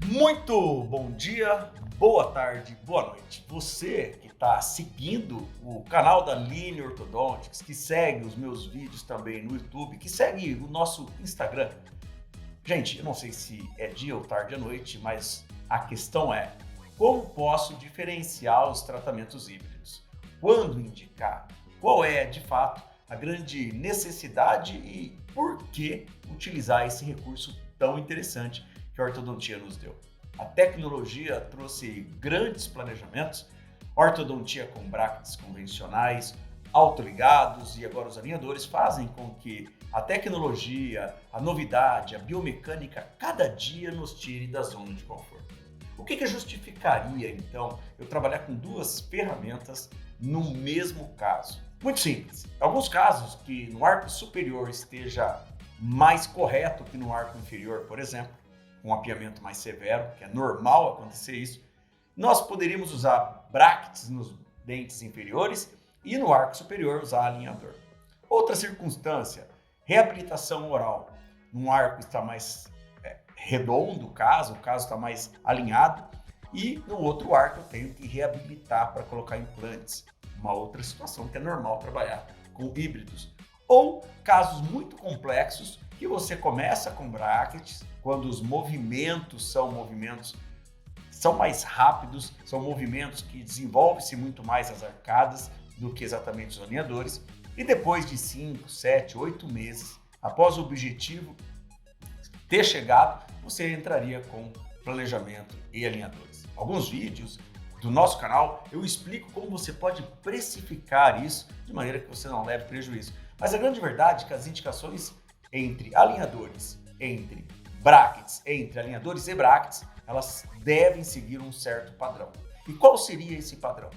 Muito bom dia, boa tarde, boa noite. Você que está seguindo o canal da Line Orthodontics, que segue os meus vídeos também no YouTube, que segue o nosso Instagram. Gente, eu não sei se é dia ou tarde à noite, mas a questão é: como posso diferenciar os tratamentos híbridos? Quando indicar? Qual é, de fato, a grande necessidade e por que utilizar esse recurso tão interessante que a ortodontia nos deu? A tecnologia trouxe grandes planejamentos, ortodontia com brackets convencionais, autoligados, e agora os alinhadores fazem com que a tecnologia, a novidade, a biomecânica cada dia nos tire da zona de conforto. O que justificaria, então, eu trabalhar com duas ferramentas no mesmo caso? Muito simples. Em alguns casos que no arco superior esteja mais correto que no arco inferior, por exemplo, um apiamento mais severo, que é normal acontecer isso, nós poderíamos usar brackets nos dentes inferiores e no arco superior usar alinhador. Outra circunstância, reabilitação oral. Num arco está mais redondo o caso está mais alinhado, e no outro arco eu tenho que reabilitar para colocar implantes. Uma outra situação que é normal trabalhar com híbridos. Ou casos muito complexos que você começa com brackets, quando os movimentos são mais rápidos, são movimentos que desenvolvem-se muito mais as arcadas do que exatamente os alinhadores, e depois de 5, 7, 8 meses, após o objetivo ter chegado, você entraria com planejamento e alinhadores. Alguns vídeos do nosso canal eu explico como você pode precificar isso de maneira que você não leve prejuízo. Mas a grande verdade é que as indicações entre alinhadores, entre brackets, entre alinhadores e brackets, elas devem seguir um certo padrão. E qual seria esse padrão?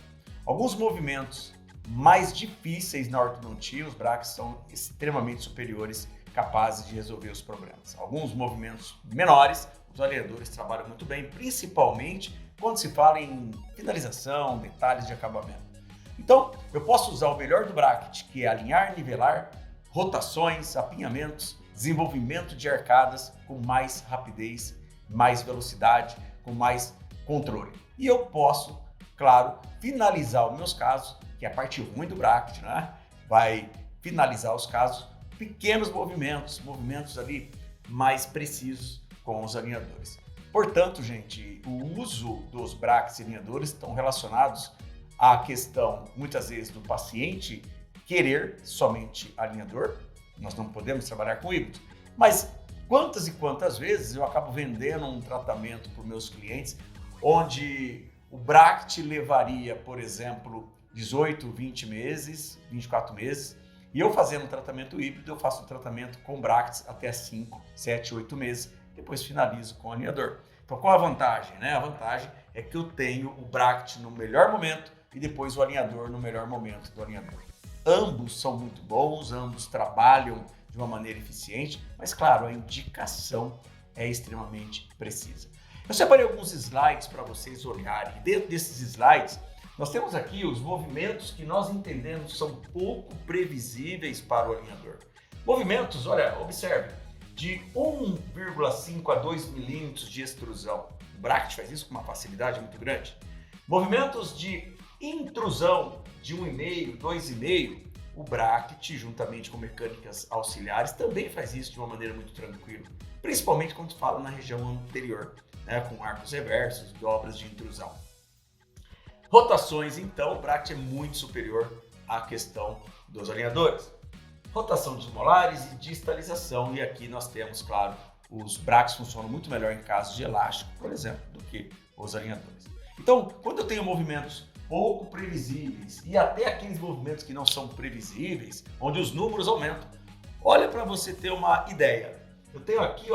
Alguns movimentos mais difíceis na ortodontia, os brackets são extremamente superiores, capazes de resolver os problemas. Alguns movimentos menores, os alinhadores trabalham muito bem, principalmente quando se fala em finalização, detalhes de acabamento. Então, eu posso usar o melhor do bracket, que é alinhar, nivelar, rotações, apinhamentos, desenvolvimento de arcadas com mais rapidez, mais velocidade, com mais controle. E eu posso, claro, finalizar os meus casos, que é a parte ruim do bracket, né? Vai finalizar os casos, pequenos movimentos ali mais precisos com os alinhadores. Portanto, gente, o uso dos brackets e alinhadores estão relacionados à questão, muitas vezes, do paciente querer somente alinhador. Nós não podemos trabalhar com híbrido, mas quantas e quantas vezes eu acabo vendendo um tratamento para os meus clientes onde o bracket levaria, por exemplo, 18, 20 meses, 24 meses, e eu fazendo um tratamento híbrido, eu faço um tratamento com brackets até 5, 7, 8 meses, depois finalizo com o alinhador. Então, qual a vantagem? A vantagem é que eu tenho o bracket no melhor momento e depois o alinhador no melhor momento do alinhador. Ambos são muito bons, ambos trabalham de uma maneira eficiente, mas claro, a indicação é extremamente precisa. Eu separei alguns slides para vocês olharem. Dentro desses slides, nós temos aqui os movimentos que nós entendemos são pouco previsíveis para o alinhador. Movimentos, olha, observe, de 1,5 a 2 milímetros de extrusão. O bracket faz isso com uma facilidade muito grande. Movimentos de intrusão de 1,5, 2,5, o bracket, juntamente com mecânicas auxiliares, também faz isso de uma maneira muito tranquila, principalmente quando fala na região anterior, com arcos reversos, dobras de intrusão. Rotações, então, o bracket é muito superior à questão dos alinhadores. Rotação dos molares e distalização, e aqui nós temos, claro, os brackets funcionam muito melhor em casos de elástico, por exemplo, do que os alinhadores. Então, quando eu tenho movimentos pouco previsíveis e até aqueles movimentos que não são previsíveis, onde os números aumentam, olha para você ter uma ideia. Eu tenho aqui,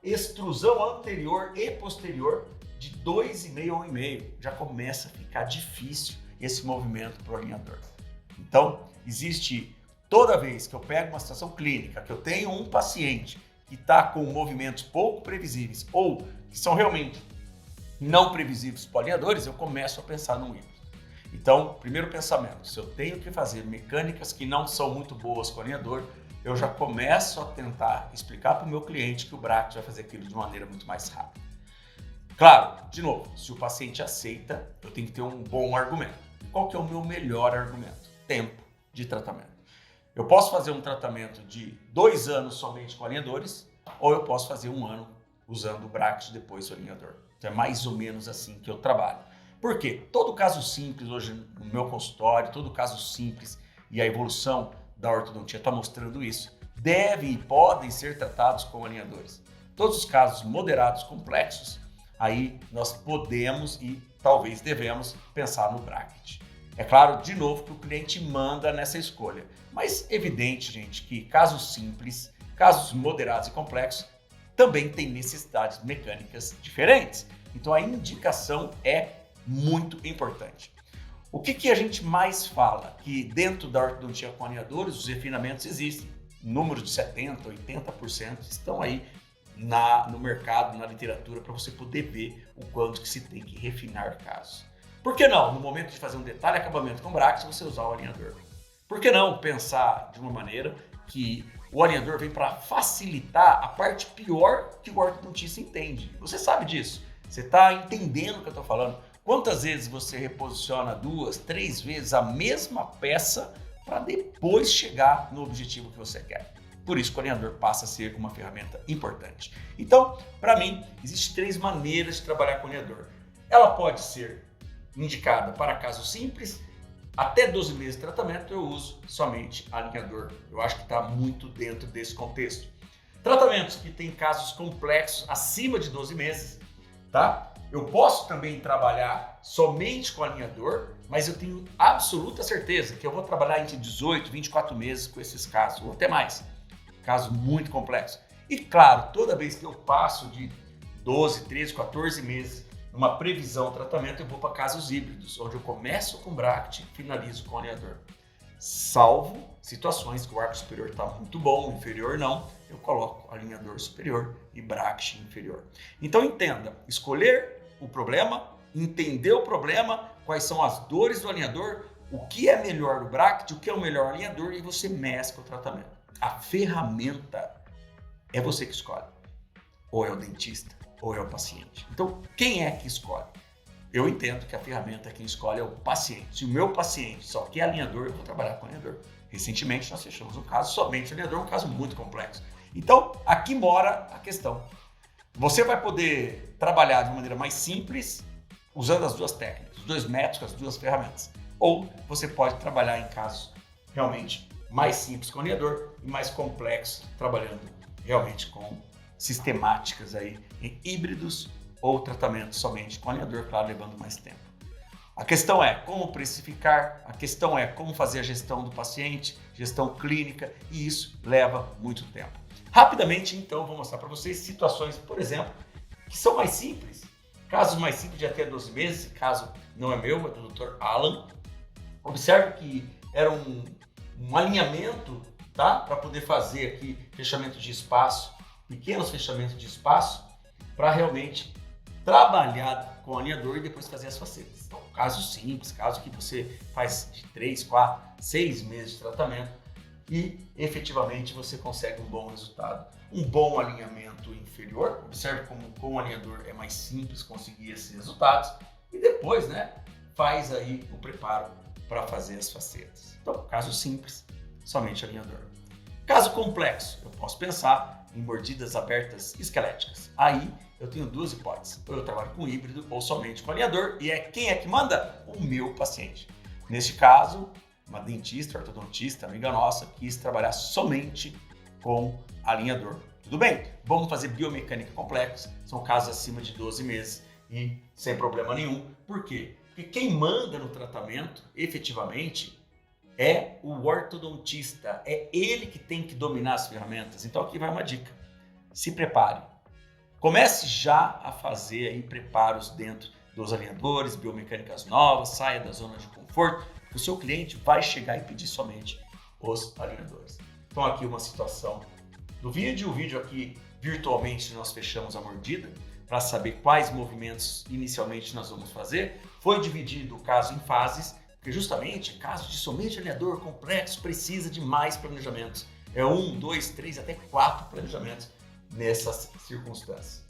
extrusão anterior e posterior de 2,5 a 1,5. Já começa a ficar difícil esse movimento para o alinhador. Então, existe, toda vez que eu pego uma situação clínica, que eu tenho um paciente que está com movimentos pouco previsíveis ou que são realmente não previsíveis para alinhadores, eu começo a pensar no híbrido. Então, primeiro pensamento, se eu tenho que fazer mecânicas que não são muito boas com o alinhador, eu já começo a tentar explicar para o meu cliente que o bracket vai fazer aquilo de maneira muito mais rápida. Claro, de novo, se o paciente aceita, eu tenho que ter um bom argumento. Qual que é o meu melhor argumento? Tempo de tratamento. Eu posso fazer um tratamento de 2 anos somente com alinhadores, ou eu posso fazer 1 ano usando o bracket depois do alinhador. Então é mais ou menos assim que eu trabalho. Por quê? Todo caso simples hoje no meu consultório, todo caso simples, e a evolução da ortodontia está mostrando isso, devem e podem ser tratados com alinhadores. Todos os casos moderados, complexos, aí nós podemos e talvez devemos pensar no bracket. É claro, de novo, que o cliente manda nessa escolha, mas é evidente, gente, que casos simples, casos moderados e complexos também têm necessidades mecânicas diferentes. Então a indicação é muito importante. O que a gente mais fala? Que dentro da ortodontia com alinhadores, os refinamentos existem. Números de 70%, 80% estão aí no mercado, na literatura, para você poder ver o quanto que se tem que refinar casos. Por que não, no momento de fazer um detalhe acabamento com bracket, você usar o alinhador? Por que não pensar de uma maneira que o alinhador vem para facilitar a parte pior que o ortodontista entende? Você sabe disso, você está entendendo o que eu estou falando. Quantas vezes você reposiciona 2, 3 vezes a mesma peça para depois chegar no objetivo que você quer? Por isso que o alinhador passa a ser uma ferramenta importante. Então, para mim, existem 3 maneiras de trabalhar com o alinhador. Ela pode ser indicada para casos simples, até 12 meses de tratamento eu uso somente alinhador. Eu acho que está muito dentro desse contexto. Tratamentos que têm casos complexos acima de 12 meses, tá? Eu posso também trabalhar somente com alinhador, mas eu tenho absoluta certeza que eu vou trabalhar entre 18 e 24 meses com esses casos, ou até mais. Casos muito complexos. E claro, toda vez que eu passo de 12, 13, 14 meses numa previsão de tratamento, eu vou para casos híbridos, onde eu começo com bracket e finalizo com alinhador. Salvo situações que o arco superior está muito bom, o inferior não, eu coloco alinhador superior e bracket inferior. Então entenda, escolher o problema, entender o problema, quais são as dores do alinhador, o que é melhor do bracket, o que é o melhor alinhador, e você mescla o tratamento. A ferramenta é você que escolhe, ou é o dentista, ou é o paciente. Então, quem é que escolhe? Eu entendo que a ferramenta quem escolhe é o paciente. Se o meu paciente só quer alinhador, eu vou trabalhar com alinhador. Recentemente, nós fechamos um caso somente alinhador, um caso muito complexo. Então, aqui mora a questão. Você vai poder trabalhar de maneira mais simples, usando as 2 técnicas, os 2 métodos, as 2 ferramentas. Ou você pode trabalhar em casos realmente mais simples com alinhador e mais complexos, trabalhando realmente com sistemáticas aí em híbridos ou tratamento somente com alinhador, claro, levando mais tempo. A questão é como precificar, a questão é como fazer a gestão do paciente, gestão clínica, e isso leva muito tempo. Rapidamente, então, vou mostrar para vocês situações, por exemplo, que são mais simples. Casos mais simples de até 12 meses, esse caso não é meu, é do Dr. Alan. Observe que era um alinhamento, tá? Para poder fazer aqui fechamento de espaço, pequenos fechamentos de espaço, para realmente trabalhar com o alinhador e depois fazer as facetas. Então, caso simples, caso que você faz de 3, 4, 6 meses de tratamento e efetivamente você consegue um bom resultado. Um bom alinhamento inferior, observe como com o alinhador é mais simples conseguir esses resultados, e depois, né, faz aí o preparo para fazer as facetas. Então, caso simples, somente alinhador. Caso complexo, eu posso pensar em mordidas abertas esqueléticas. Aí eu tenho 2 hipóteses. Ou eu trabalho com híbrido ou somente com alinhador, e quem é que manda? O meu paciente. Neste caso, uma dentista, ortodontista, amiga nossa, quis trabalhar somente com alinhador. Tudo bem, vamos fazer biomecânica complexa, são casos acima de 12 meses e sem problema nenhum. Por quê? Porque quem manda no tratamento, efetivamente, é o ortodontista, é ele que tem que dominar as ferramentas. Então aqui vai uma dica, se prepare. Comece já a fazer aí preparos dentro dos alinhadores, biomecânicas novas, saia da zona de conforto, porque o seu cliente vai chegar e pedir somente os alinhadores. Então aqui uma situação do vídeo, o vídeo aqui virtualmente nós fechamos a mordida para saber quais movimentos inicialmente nós vamos fazer. Foi dividido o caso em fases, porque justamente caso de somente alinhador complexo precisa de mais planejamentos. É 1, 2, 3, até 4 planejamentos nessas circunstâncias.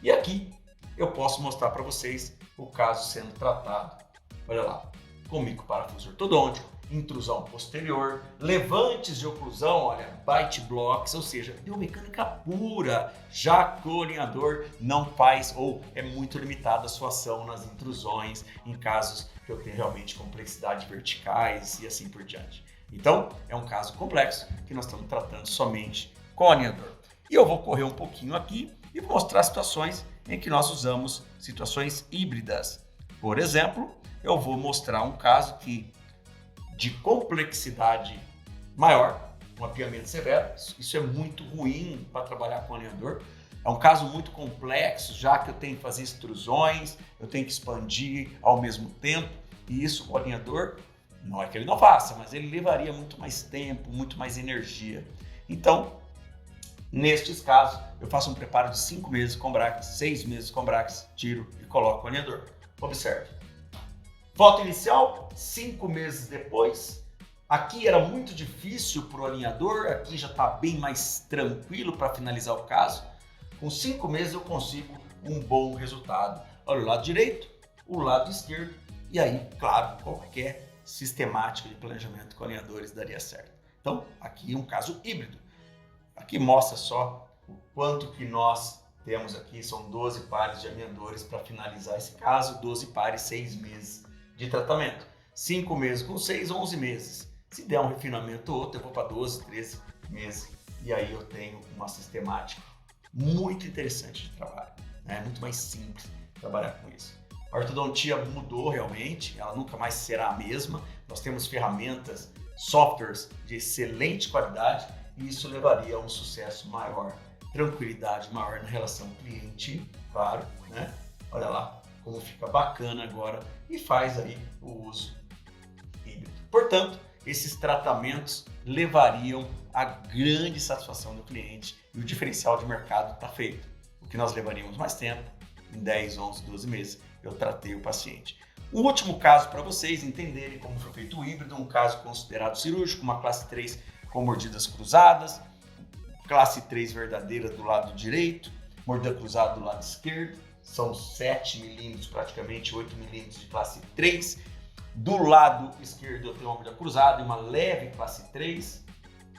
E aqui eu posso mostrar para vocês o caso sendo tratado. Olha lá, com microparafuso ortodôntico, intrusão posterior, levantes de oclusão, olha, bite blocks, ou seja, biomecânica pura, já que o alinhador não faz ou é muito limitada a sua ação nas intrusões, em casos que eu tenho realmente complexidade verticais e assim por diante. Então, é um caso complexo que nós estamos tratando somente com o alinhador. E eu vou correr um pouquinho aqui e vou mostrar situações em que nós usamos situações híbridas. Por exemplo, eu vou mostrar um caso de complexidade maior, um apiamento severo. Isso é muito ruim para trabalhar com alinhador. É um caso muito complexo, já que eu tenho que fazer extrusões, eu tenho que expandir ao mesmo tempo, e isso o alinhador, não é que ele não faça, mas ele levaria muito mais tempo, muito mais energia. Então, nestes casos, eu faço um preparo de 5 meses com brackets, 6 meses com brackets, tiro e coloco o alinhador. Observe. Foto inicial, 5 meses depois. Aqui era muito difícil para o alinhador, aqui já está bem mais tranquilo para finalizar o caso. Com 5 meses eu consigo um bom resultado. Olha o lado direito, o lado esquerdo, e aí, claro, qualquer sistemática de planejamento com alinhadores daria certo. Então, aqui um caso híbrido. Aqui mostra só o quanto que nós temos aqui, são 12 pares de alinhadores para finalizar esse caso, 12 pares, 6 meses de tratamento. 5 meses com 6, 11 meses. Se der um refinamento ou outro, eu vou para 12, 13 meses. E aí eu tenho uma sistemática muito interessante de trabalho. É muito mais simples trabalhar com isso. A ortodontia mudou realmente, ela nunca mais será a mesma. Nós temos ferramentas, softwares de excelente qualidade e isso levaria a um sucesso maior, tranquilidade maior na relação cliente, claro, né? Olha lá como fica bacana agora e faz aí o uso híbrido. Portanto, esses tratamentos levariam a grande satisfação do cliente e o diferencial de mercado está feito. O que nós levaríamos mais tempo, em 10, 11, 12 meses, eu tratei o paciente. Um último caso para vocês entenderem como foi feito o híbrido, um caso considerado cirúrgico, uma classe 3 com mordidas cruzadas, classe 3 verdadeira do lado direito, mordida cruzada do lado esquerdo, são 7 milímetros, praticamente 8 milímetros de classe 3. Do lado esquerdo eu tenho uma mordida cruzada e uma leve classe 3.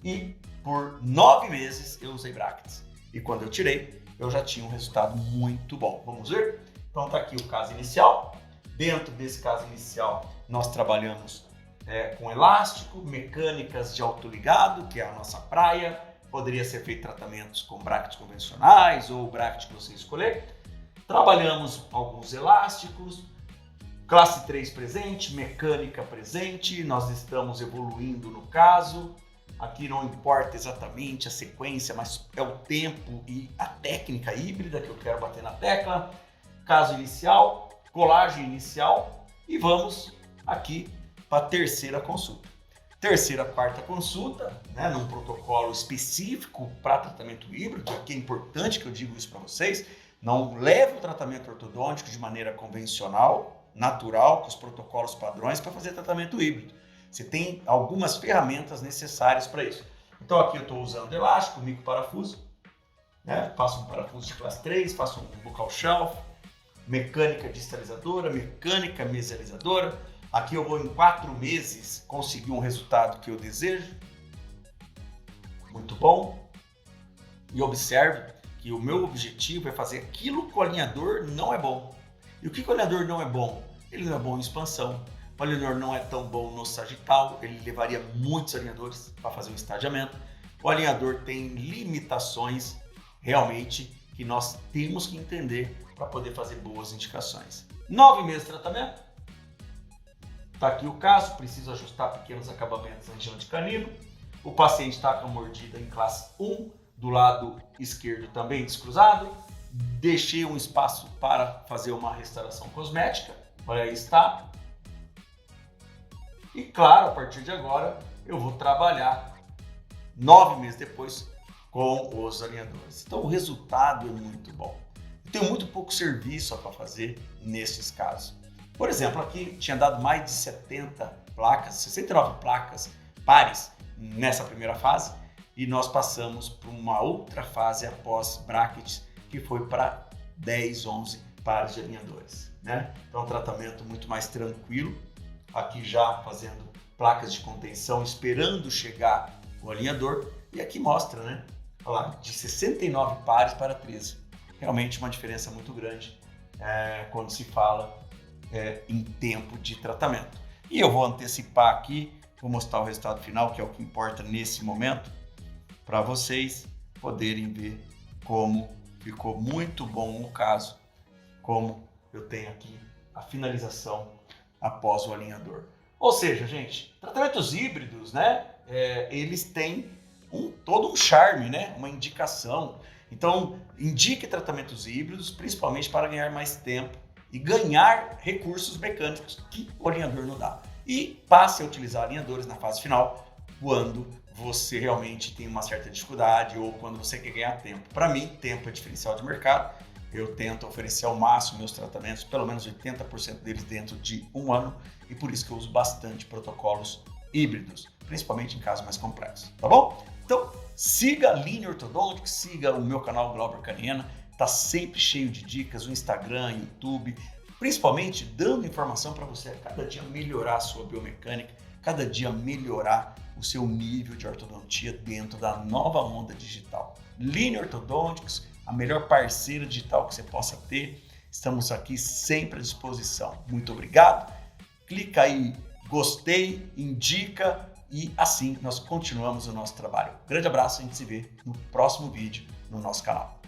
E por 9 meses eu usei brackets. E quando eu tirei, eu já tinha um resultado muito bom. Vamos ver? Então tá aqui o caso inicial. Dentro desse caso inicial, nós trabalhamos com elástico, mecânicas de autoligado, que é a nossa praia. Poderia ser feito tratamentos com brackets convencionais ou o bracket que você escolher. Trabalhamos alguns elásticos, classe 3 presente, mecânica presente, nós estamos evoluindo no caso. Aqui não importa exatamente a sequência, mas é o tempo e a técnica híbrida que eu quero bater na tecla. Caso inicial, colagem inicial e vamos aqui para a terceira consulta. Terceira, quarta consulta, né, num protocolo específico para tratamento híbrido, aqui é importante que eu diga isso para vocês, não leve o tratamento ortodôntico de maneira convencional, natural, com os protocolos padrões para fazer tratamento híbrido. Você tem algumas ferramentas necessárias para isso. Então aqui eu estou usando elástico, microparafuso, né, faço um parafuso de classe 3, faço um buccal shelf, mecânica distalizadora, mecânica mesializadora. Aqui eu vou em 4 meses conseguir um resultado que eu desejo. Muito bom. E observe que o meu objetivo é fazer aquilo que o alinhador não é bom. E o que o alinhador não é bom? Ele não é bom em expansão. O alinhador não é tão bom no sagital. Ele levaria muitos alinhadores para fazer um estadiamento. O alinhador tem limitações realmente que nós temos que entender para poder fazer boas indicações. 9 meses de tratamento. Está aqui o caso, preciso ajustar pequenos acabamentos na região de canino. O paciente está com a mordida em classe 1, do lado esquerdo também descruzado. Deixei um espaço para fazer uma restauração cosmética. Olha aí está. E claro, a partir de agora, eu vou trabalhar 9 meses depois com os alinhadores. Então o resultado é muito bom. Eu tenho muito pouco serviço para fazer nesses casos. Por exemplo, aqui tinha dado mais de 70 placas, 69 placas pares nessa primeira fase. e nós passamos para uma outra fase após brackets, que foi para 10, 11 pares de alinhadores, né? Então, um tratamento muito mais tranquilo, aqui já fazendo placas de contenção, esperando chegar o alinhador, e aqui mostra, né? Olha lá, de 69 pares para 13. Realmente uma diferença muito grande quando se fala em tempo de tratamento. E eu vou antecipar aqui, vou mostrar o resultado final, que é o que importa nesse momento, para vocês poderem ver como ficou muito bom o caso, como eu tenho aqui a finalização após o alinhador. Ou seja, gente, tratamentos híbridos, né? Eles têm todo um charme, né? Uma indicação. Então, indique tratamentos híbridos, principalmente para ganhar mais tempo e ganhar recursos mecânicos que o alinhador não dá. E passe a utilizar alinhadores na fase final, quando você realmente tem uma certa dificuldade ou quando você quer ganhar tempo. Para mim, tempo é diferencial de mercado. Eu tento oferecer ao máximo meus tratamentos, pelo menos 80% deles dentro de um ano, e por isso que eu uso bastante protocolos híbridos, principalmente em casos mais complexos, tá bom? Então, siga a Linear Orthodontics, siga o meu canal Glauber Canena, tá sempre cheio de dicas, o Instagram, YouTube, principalmente dando informação para você a cada dia melhorar a sua biomecânica, cada dia melhorar o seu nível de ortodontia dentro da nova onda digital. Linear Orthodontics, a melhor parceira digital que você possa ter. Estamos aqui sempre à disposição. Muito obrigado. Clica aí, gostei, indica e assim nós continuamos o nosso trabalho. Grande abraço, a gente se vê no próximo vídeo no nosso canal.